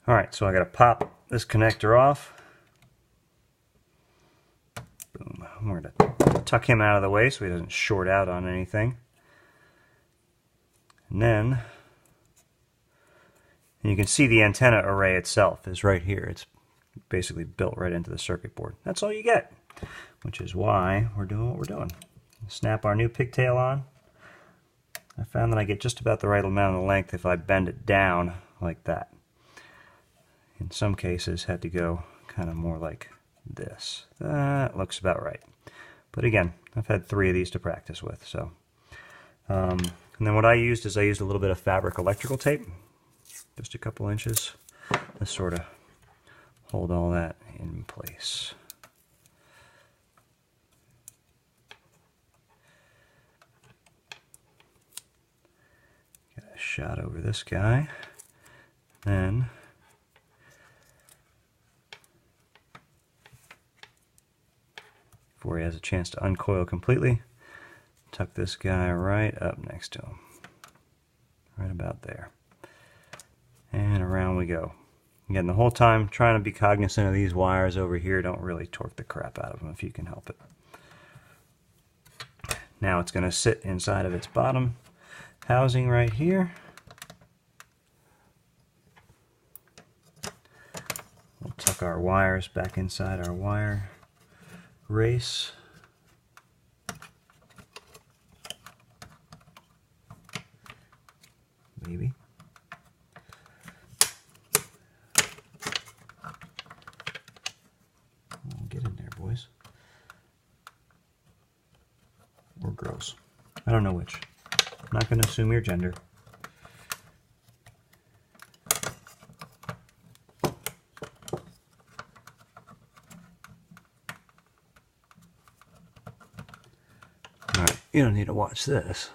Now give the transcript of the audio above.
Alright, so I gotta pop this connector off. Boom. We're gonna tuck him out of the way so he doesn't short out on anything. And then you can see the antenna array itself is right here. It's basically built right into the circuit board. That's all you get, which is why we're doing what we're doing. Snap our new pigtail on. I found that I get just about the right amount of length if I bend it down like that. In some cases, had to go kind of more like this. That looks about right. But again, I've had 3 of these to practice with. So, and then what I used is I used a little bit of fabric electrical tape, just a couple inches, to sort of hold all that in place. Get a shot over this guy. Then before he has a chance to uncoil completely, tuck this guy right up next to him. Right about there. And around we go. Again, the whole time trying to be cognizant of these wires over here. Don't really torque the crap out of them if you can help it. Now it's going to sit inside of its bottom housing right here. We'll tuck our wires back inside our wire race. Maybe. Get in there, boys. Or girls. I don't know which. I'm not going to assume your gender. Alright, you don't need to watch this.